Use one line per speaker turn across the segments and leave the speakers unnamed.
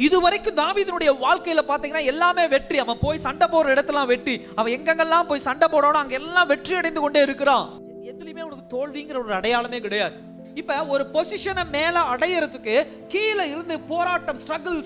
இதுவரைக்கும் தாவீதுனுடைய வாழ்க்கையில பாத்தீங்கன்னா எல்லாமே வெற்றி. அவன் போய் சண்டை போடுற இடத்தெல்லாம் வெற்றி. அவன் எங்கெங்கெல்லாம் போய் சண்டை போடணும் அங்க எல்லாம் வெற்றி அடைந்து கொண்டே இருக்கிறான். எதுலயுமே உனக்கு தோல்விங்கிற ஒரு அடையாளமே கிடையாது. இப்ப ஒரு பொசிஷனை மேல அடையறதுக்கு கீழே இருந்து போராட்டம், ஸ்ட்ரகிள்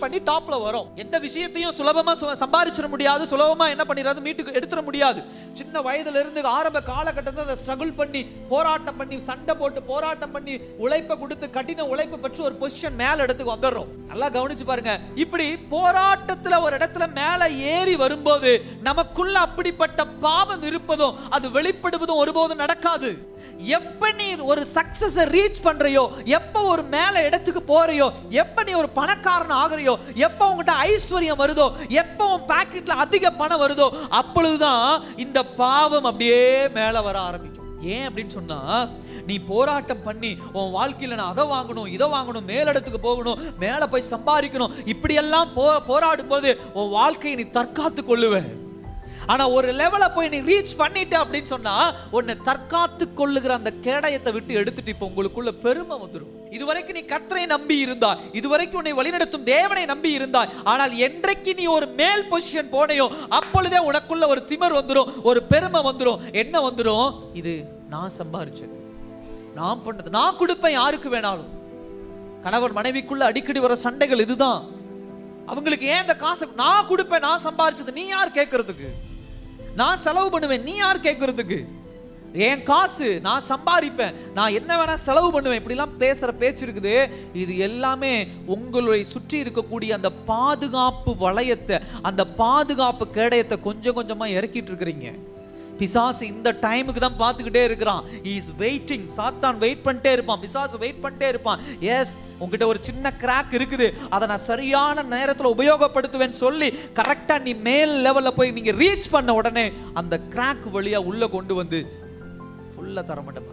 பண்ணி டாப்ல வரும். எந்த விஷயத்தையும் சுலபமா சம்பாதிச்சிட முடியாது, சுலபமா என்ன பண்ணிடாது மீட்டுக்கு எடுத்துட முடியாது. சின்ன வயதுல இருந்து ஆரம்ப காலகட்டத்தில் அதை ஸ்ட்ரகிள் பண்ணி போராட்டம் பண்ணி சண்டை போட்டு போராட்டம் பண்ணி உழைப்பை கொடுத்து கடின உழைப்பு பெற்று ஒரு பொசிஷன் மேல இடத்துக்கு வந்துடுறோம். நல்லா கவனிச்சு பாருங்க. இப்படி போராட்டத்துல ஒரு இடத்துல மேல ஏறி வரும்போது நமக்குள்ள அப்படிப்பட்ட பாவம் இருப்பதும் அது வெளிப்படுவதும் ஒருபோதும் நடக்காது. எப்ப நீ ஒரு சக்சஸ் ரீச் பண்றியோ, எப்ப ஒரு மேல இடத்துக்கு போறியோ, எப்ப நீ ஒரு பணக்காரன் ஆகுறியோ, எப்ப உங்ககிட்ட ஐஸ்வர்யம் வருதோ, எப்ப உன் பாக்கெட்ல அதிக பணம் வருதோ, அப்பொழுதுதான் இந்த பாவம் அப்படியே மேல வர ஆரம்பிக்கும். ஏன் அப்படின்னு சொன்னா, நீ போராட்டம் பண்ணி உன் வாழ்க்கையில நான் அதை வாங்கணும் இதை வாங்கணும், மேலிடத்துக்கு போகணும், மேல போய் சம்பாதிக்கணும், இப்படி எல்லாம் போராடும் போது உன் வாழ்க்கையை நீ தற்காத்து கொள்ளுவ. ஆனா ஒரு லெவல போய் நீ ரீச் பண்ணிட்ட அப்படின்னு சொன்னா உன்னை தற்காத்து கொள்ளுகிற அந்த கேடயத்தை விட்டு எடுத்துட்டு இப்ப உங்களுக்குள்ள பெருமை வந்துடும். இதுவரைக்கும் நீ கர்த்தரை நம்பி இருந்தாய், இதுவரைக்கும் உன்னை வழிநடத்தும் தேவனை நம்பி இருந்தாய். ஆனால் என்றைக்கு நீ ஒரு மேல் பொசிஷன் போனையோ அப்பொழுதே உனக்குள்ள ஒரு திமிர் வந்துடும், ஒரு பெருமை வந்துடும். என்ன வந்துடும்? இது நான் சம்பாரிச்சது, நான் பண்ணது, நான் கொடுப்பேன் யாருக்கு வேணாலும். கணவன் மனைவிக்குள்ள அடிக்கடி வர சண்டைகள் இதுதான். அவங்களுக்கு ஏன் இந்த காசு நான் கொடுப்பேன், நான் சம்பாரிச்சது, நீ யார் கேட்கறதுக்கு? நான் செலவு பண்ணுவேன், நீ யார் கேட்கறதுக்கு? என் காசு நான் சம்பாதிப்பேன், நான் என்ன வேணா செலவு பண்ணுவேன், இப்படிலாம் பேசுற பேச்சு இருக்குது. இது எல்லாமே உங்களுடைய சுற்றி இருக்கக்கூடிய அந்த பாதுகாப்பு வளையத்தை, அந்த பாதுகாப்பு கேடயத்தை கொஞ்சம் கொஞ்சமா இறக்கிட்டு இருக்கிறீங்க. பிசாசு இந்த டைமுக்கு தான் பார்த்துக்கிட்டே இருக்கிறான். he is waiting. சாத்தான் வெயிட் பண்ணிட்டே இருப்பான், பிசாசு வெயிட் பண்ணிட்டே இருப்பான். எஸ், உங்ககிட்ட ஒரு சின்ன கிராக் இருக்குது, அதை நான் சரியான நேரத்தில் உபயோகப்படுத்துவேன்னு சொல்லி கரெக்டா நீ மேல் லெவல்ல போய் நீங்க ரீச் பண்ண உடனே அந்த கிராக் வழியா உள்ள கொண்டு வந்து ஃபுல்லா தர மாட்டேன்.